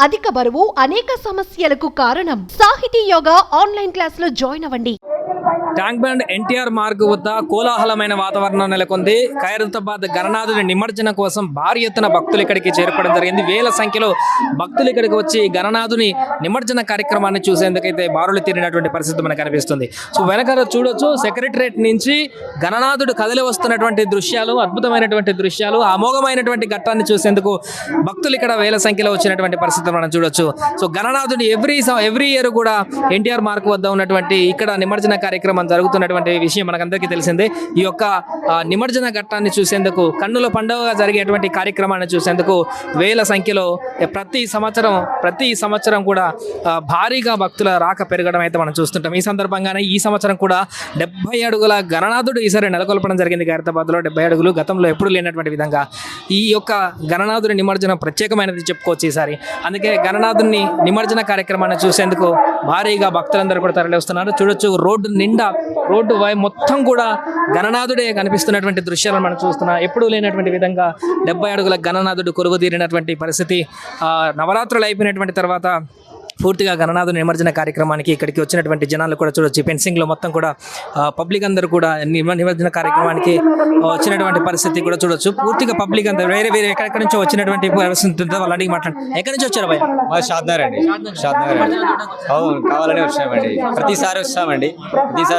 అధిక బరువు అనేక సమస్యలకు కారణం. సాహితీ యోగా ఆన్లైన్ క్లాసులో జాయిన్ అవ్వండి. ట్యాంక్ బండ్ ఎన్టీఆర్ మార్గ్ వద్ద కోలాహలమైన వాతావరణం నెలకొంది. ఖైరతాబాద్ గణనాథుని నిమజ్జన కోసం భారీ ఎత్తున భక్తులు ఇక్కడికి చేరుకోవడం జరిగింది. వేల సంఖ్యలో భక్తులు ఇక్కడికి వచ్చి గణనాథుని నిమజ్జన కార్యక్రమాన్ని చూసేందుకైతే బారులు తీరినటువంటి పరిస్థితి మనకు కనిపిస్తుంది. సో వెనకాల చూడొచ్చు, సెక్రటరేట్ నుంచి గణనాథుడు కదిలి వస్తున్నటువంటి దృశ్యాలు, అద్భుతమైనటువంటి దృశ్యాలు, అమోఘమైనటువంటి ఘట్టాన్ని చూసేందుకు భక్తులు ఇక్కడ వేల సంఖ్యలో వచ్చినటువంటి పరిస్థితి మనం చూడొచ్చు. సో గణనాథుని ఎవ్రీ ఇయర్ కూడా ఎన్టీఆర్ మార్గ్ వద్ద ఉన్నటువంటి ఇక్కడ నిమజ్జన కార్యక్రమం జరుగుతున్నటువంటి విషయం మనకందరికీ తెలిసిందే. ఈ యొక్క నిమజ్జన ఘట్టాన్ని చూసేందుకు, కన్నుల పండుగగా జరిగేటువంటి కార్యక్రమాన్ని చూసేందుకు వేల సంఖ్యలో ప్రతి సంవత్సరం కూడా భారీగా భక్తుల రాక పెరగడం అయితే మనం చూస్తుంటాం. ఈ సందర్భంగానే ఈ సంవత్సరం కూడా 70 అడుగుల గణనాథుడు ఈసారి నెలకొల్పడం జరిగింది. ఖైరతాబాద్లో 70 అడుగులు, గతంలో ఎప్పుడు లేనటువంటి విధంగా ఈ యొక్క గణనాథుడి నిమజ్జనం ప్రత్యేకమైనది చెప్పుకోవచ్చు ఈసారి. అందుకే గణనాథుని నిమజ్జన కార్యక్రమాన్ని చూసేందుకు భారీగా భక్తులందరూ కూడా తరలి వస్తున్నారు. చూడొచ్చు, రోడ్డు మొత్తం కూడా గణనాథుడే కనిపిస్తున్నటువంటి దృశ్యాలను మనం చూస్తున్నాం. ఎప్పుడూ లేనటువంటి విధంగా 70 అడుగుల గణనాథుడు కొలువు తీరినటువంటి పరిస్థితి. నవరాత్రులు అయిపోయినటువంటి తర్వాత పూర్తిగా గణనాథుని నిమజ్జన కార్యక్రమానికి ఇక్కడికి వచ్చినటువంటి జనాలు కూడా చూడొచ్చు. ఫెన్సింగ్లో మొత్తం కూడా పబ్లిక్ అందరూ కూడా నిమజ్జన కార్యక్రమానికి వచ్చినటువంటి పరిస్థితి కూడా చూడొచ్చు. పూర్తిగా పబ్లిక్ అందరూ వేరే ఎక్కడెక్కడి నుంచో వచ్చినటువంటి పరిస్థితి. వాళ్ళు అడిగి ఎక్కడి నుంచి వచ్చారు భయ? షాద్నగర్ అండి. అవును, కావాలని వచ్చామండి. ప్రతిసారి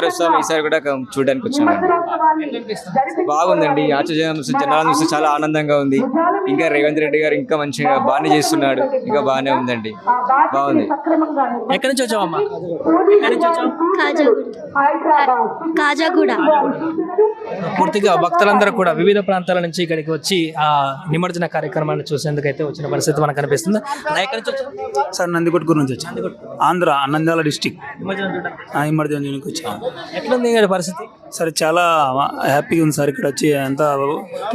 వస్తాం. ఈసారి కూడా చూడడానికి వచ్చామండి. బాగుందండి. ఆశ్చర్యం, జనాలను చూస్తే చాలా ఆనందంగా ఉంది. ఇంకా రేవంత్ రెడ్డి గారు ఇంకా మంచిగా బాగానే చేస్తున్నాడు. ఇంకా బాగానే ఉందండి, బాగుంది. ఎక్కడి నుంచి వచ్చావమ్మా? కాజాగూడ. పూర్తిగా భక్తులందరూ కూడా వివిధ ప్రాంతాల నుంచి ఇక్కడికి వచ్చి ఆ నిమజ్జన కార్యక్రమాన్ని చూసేందుకైతే వచ్చిన పరిస్థితి మనకు కనిపిస్తుంది. ఎక్కడి నుంచి వచ్చారు సార్? నందికొట్కూరు నుంచి వచ్చాను, ఆంధ్ర, నంద్యాల డిస్టిక్. నిమజ్జనానికి వచ్చాను. ఎట్లుంది పరిస్థితి? సార్ చాలా హ్యాపీగా ఉంది సార్. ఇక్కడ వచ్చి ఎంత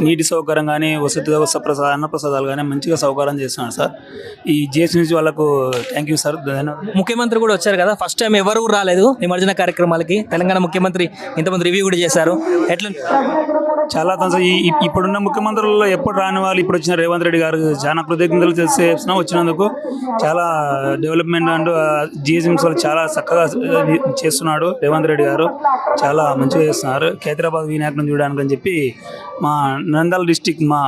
నీటి సౌకర్యం కానీ, అన్నప్రసాదాలు కానీ మంచిగా సౌకర్యం చేస్తున్నారు సార్. ఈ జిఎస్ నుంచి వాళ్ళకు థ్యాంక్ యూ సార్. ముఖ్యమంత్రి కూడా వచ్చారు కదా, ఫస్ట్ టైం ఎవరు రాలేదు నిమజ్జన కార్యక్రమాలకి. తెలంగాణ ముఖ్యమంత్రి ఇంతమంది రివ్యూ కూడా చేశారు. ఎట్లా? చాలా ఇప్పుడున్న ముఖ్యమంత్రులలో ఎప్పుడు రాని వాళ్ళు ఇప్పుడు వచ్చిన రేవంత్ రెడ్డి గారు చాలా కృతజ్ఞతలు చేస్తున్నాం వచ్చినందుకు. చాలా డెవలప్మెంట్ అండ్ జిఎస్ఎంస్ వాళ్ళు చాలా చక్కగా చేస్తున్నాడు రేవంత్ రెడ్డి గారు. చాలా మంచిగా చేస్తున్నారు. ఖైరతాబాద్ వినాయకుని చూడడానికి అని చెప్పి మా నంద్యాల డిస్టిక్, మా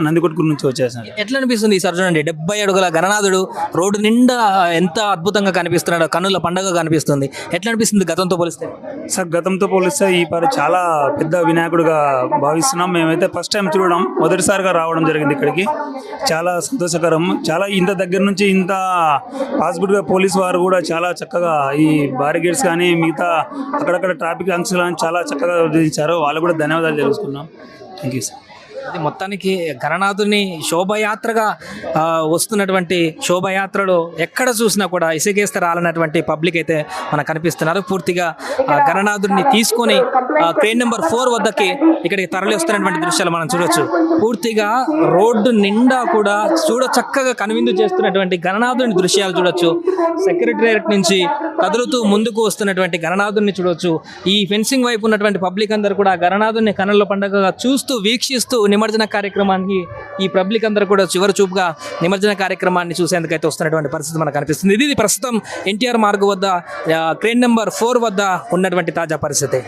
నందికొట్కూరు నుంచి వచ్చేసాను. ఎట్లా అనిపిస్తుంది ఈసారి? చూడండి, 70 అడుగుల గణనాథుడు రోడ్డు నిండా ఎంత అద్భుతంగా కనిపిస్తున్నాడు, కన్నుల పండుగ కనిపిస్తుంది. ఎట్లా అనిపిస్తుంది గతంతో పోలిస్తే? సార్, గతంతో పోలిస్తే ఈ పారి చాలా పెద్ద వినాయకుడిగా భావిస్తున్నాం. మేమైతే ఫస్ట్ టైం చూడడం, మొదటిసారిగా రావడం జరిగింది ఇక్కడికి. చాలా సంతోషకరం. చాలా ఇంత దగ్గర నుంచి ఇంత పాసిబుల్గా పోలీసు వారు కూడా చాలా చక్కగా ఈ బారిగేట్స్ కానీ మిగతా అక్కడక్కడ ట్రాఫిక్ ఆంక్షలను చాలా చక్కగా విధించారు. వాళ్ళు కూడా ధన్యవాదాలు తెలుసుకున్నాం. Thank you sir. అది మొత్తానికి గణనాథుని శోభయాత్రగా వస్తున్నటువంటి శోభయాత్రలో ఎక్కడ చూసినా కూడా ఇసుకేస్తే రాలన్నటువంటి పబ్లిక్ అయితే మనకు కనిపిస్తున్నారు. పూర్తిగా గణనాథుడిని తీసుకొని క్రేన్ నెంబర్ 4 వద్దకి ఇక్కడికి తరలి వస్తున్నటువంటి దృశ్యాలు మనం చూడొచ్చు. పూర్తిగా రోడ్డు నిండా కూడా చక్కగా కనువిందు చేస్తున్నటువంటి గణనాథుని దృశ్యాలు చూడొచ్చు. సెక్రటేరియట్ నుంచి కదులుతూ ముందుకు వస్తున్నటువంటి గణనాథుని చూడొచ్చు. ఈ ఫెన్సింగ్ వైపు ఉన్నటువంటి పబ్లిక్ అందరూ కూడా గణనాథుని కన్నుల పండుగగా చూస్తూ, వీక్షిస్తూ నిమజ్జన కార్యక్రమానికి ఈ పబ్లిక్ అందరూ కూడా చివరి చూపుగా నిమజ్జన కార్యక్రమాన్ని చూసేందుకైతే వస్తున్నటువంటి పరిస్థితి మనకు కనిపిస్తుంది. ఇది ప్రస్తుతం ఎన్టీఆర్ మార్గ్ వద్ద క్రేన్ నెంబర్ 4 వద్ద ఉన్నటువంటి తాజా పరిస్థితి.